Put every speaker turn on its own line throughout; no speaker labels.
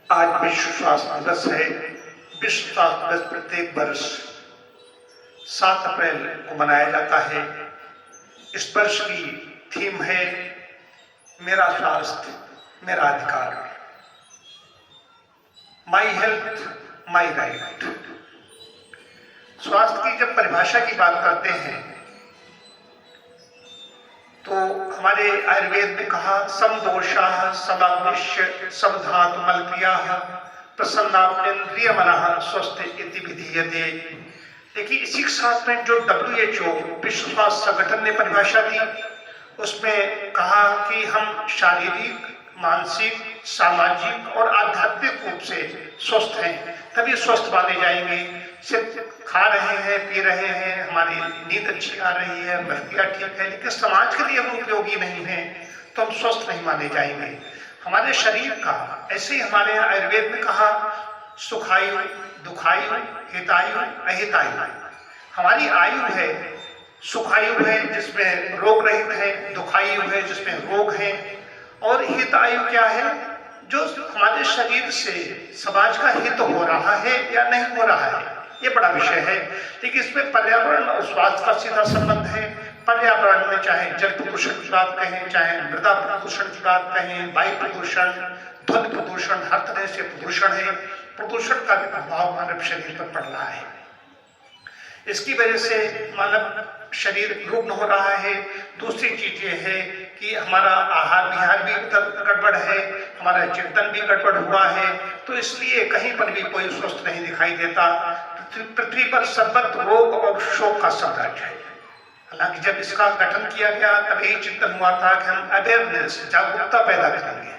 आज विश्व स्वास्थ्य दिवस है। विश्व स्वास्थ्य दिवस प्रत्येक वर्ष 7 अप्रैल को मनाया जाता है। इस वर्ष की थीम है मेरा स्वास्थ्य मेरा अधिकार, माई हेल्थ माई राइट। स्वास्थ्य की जब परिभाषा की बात करते हैं तो हमारे आयुर्वेद में कहा समदोषाः समाग्निश्च समधातु मलक्रियाः प्रसन्नाप्येन्द्रिय मनः स्वस्थ इति विधीयते। देखिए, इसी के साथ में जो WHO विश्व स्वास्थ्य संगठन ने परिभाषा दी उसमें कहा कि हम शारीरिक, मानसिक, सामाजिक और आध्यात्मिक रूप से स्वस्थ हैं, तभी स्वस्थ माने जाएंगे। सिर्फ खा रहे हैं, पी रहे हैं, हमारी नींद अच्छी आ रही है, बहतिया ठीक है, लेकिन समाज के लिए हम उपयोगी नहीं हैं तो हम स्वस्थ नहीं माने जाएंगे। हमारे शरीर का ऐसे ही हमारे यहाँ आयुर्वेद में कहा सुखायु, दुखायु, हितायु, अहितायु। हमारी आयु है, सुखायु है जिसमें रोग रहित है, दुखायु है जिसमें रोग है, और हितायु क्या है, जो हमारे शरीर से समाज का हित हो रहा है या नहीं हो रहा है। ये बड़ा विषय है, लेकिन इसमें पर्यावरण और स्वास्थ्य का सीधा संबंध है। पर्यावरण में चाहे जल प्रदूषण की बात कहें, चाहे मृदा प्रदूषण की बात कहें, वायु प्रदूषण, ध्वनि प्रदूषण, हर तरह से प्रदूषण है। प्रदूषण का भी प्रभाव मानव शरीर पर पड़ रहा है। इसकी वजह से मानव शरीर रुग्ण हो रहा है। दूसरी चीज ये है कि हमारा आहार विहार भी गड़बड़ है, हमारा चिंतन भी गड़बड़ हुआ है, तो इसलिए कहीं पर भी कोई स्वस्थ नहीं दिखाई देता। पृथ्वी पर सर्वत्र रोग और शोक का साम्राज्य है। हालांकि जब इसका गठन किया गया तब यही चिंतन हुआ था कि हम अवेयरनेस, जागरूकता पैदा करेंगे,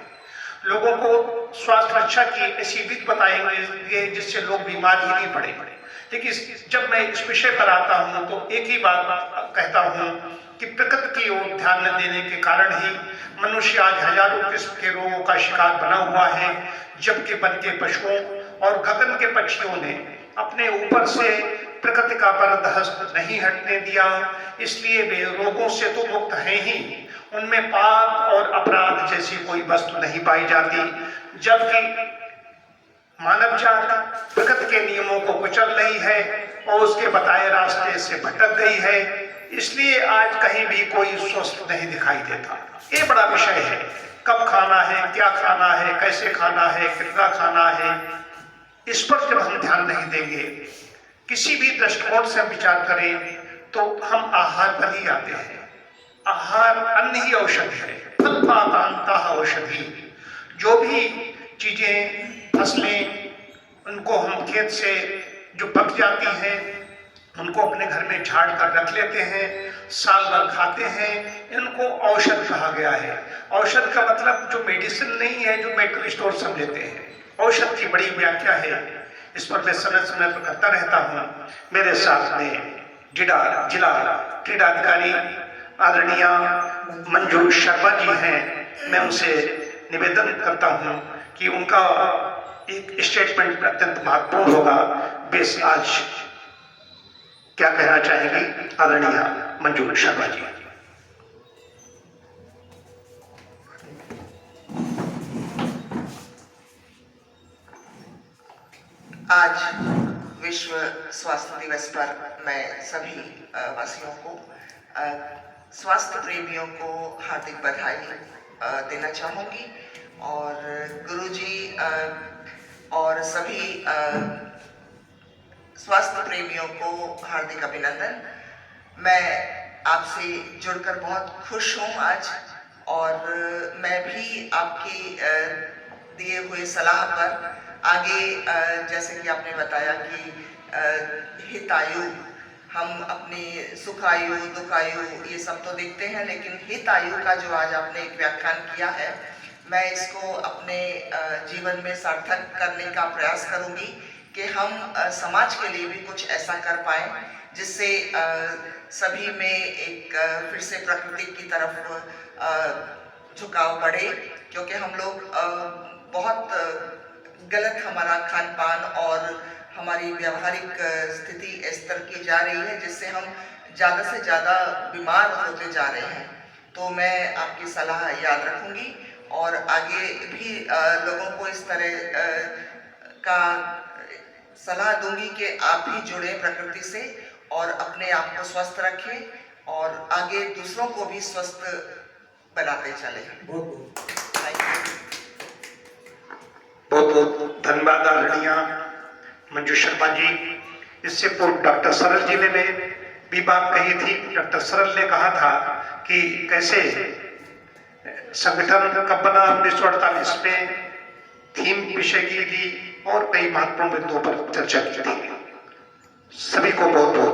लोगों को स्वास्थ्य रक्षा की ऐसी विधि बताएंगे जिससे लोग बीमार ही नहीं पड़े। देखिए, जब मैं इस विषय पर आता हूँ तो एक ही बात कहता हूँ कि प्रकृति की ओर ध्यान न देने के कारण ही मनुष्य आज हजारों किस्म के रोगों का शिकार बना हुआ है, जबकि वन के पशुओं और गगन के पक्षियों ने अपने ऊपर से प्रकृति का बरदहस्त नहीं हटने दिया, इसलिए वे रोगों से तो मुक्त हैं ही, उनमें पाप और अपराध जैसी कोई वस्तु नहीं पाई जाती। जबकि मानव जाति प्रकृति के नियमों को कुचल रही है और उसके बताए रास्ते से भटक गई है, इसलिए आज कहीं भी कोई स्वस्थ नहीं दिखाई देता। ये बड़ा विषय है, कब खाना है, क्या खाना है, कैसे खाना है, कितना खाना है, इस पर जब हम ध्यान नहीं देंगे, किसी भी दृष्टिकोण से हम विचार करें तो हम आहार पर ही आते हैं। आहार अन्न ही औषधि है, फल पातांतः औषधि। जो भी चीजें, फसलें, उनको हम खेत से जो पक जाती हैं उनको अपने घर में झाड़ कर रख लेते हैं, साल भर खाते हैं, इनको औषध कहा गया है। औषध का मतलब जो मेडिसिन नहीं है जो मेडिकल स्टोर से हम लेते हैं। औषध की बड़ी व्याख्या है, इस पर मैं समय समय पर करता रहता हूँ। मेरे साथ में जिला क्रीडाधिकारी आदरणीय मंजू शर्मा जी हैं। मैं उनसे निवेदन करता हूँ कि उनका एक स्टेटमेंट अत्यंत महत्वपूर्ण होगा। बेस आज क्या कहना चाहेंगी आदरणीय मंजू शर्मा जी।
आज विश्व स्वास्थ्य दिवस पर मैं सभी वासियों को, स्वास्थ्य प्रेमियों को हार्दिक बधाई देना चाहूँगी और गुरुजी और सभी स्वास्थ्य प्रेमियों को हार्दिक अभिनंदन। मैं आपसे जुड़कर बहुत खुश हूँ आज, और मैं भी आपकी दिए हुए सलाह पर आगे, जैसे कि आपने बताया कि हितायु, हम अपनी सुखायु, दुखायु ये सब तो देखते हैं, लेकिन हितायु का जो आज आपने एक व्याख्यान किया है, मैं इसको अपने जीवन में सार्थक करने का प्रयास करूंगी कि हम समाज के लिए भी कुछ ऐसा कर पाएं जिससे सभी में एक फिर से प्रकृति की तरफ झुकाव बढ़े, क्योंकि हम लोग बहुत गलत हमारा खान पान और हमारी व्यवहारिक स्थिति इस तरह की जा रही है जिससे हम ज़्यादा से ज़्यादा बीमार होते जा रहे हैं। तो मैं आपकी सलाह याद रखूंगी और आगे भी लोगों को इस तरह का सलाह दूंगी कि आप भी जुड़े प्रकृति से और अपने आप को स्वस्थ रखें और आगे दूसरों को भी स्वस्थ बनाते चले। Thank you.
बहुत बहुत धन्यवाद आदरणीय मंजू शर्मा जी। इससे पूर्व डॉक्टर सरल जी ने भी बात कही थी। डॉक्टर सरल ने कहा था कि कैसे संगठन कब बना 1948 में, थीम विषय की और कई महत्वपूर्ण बिंदुओं पर चर्चा की थी। सभी को बहुत बहुत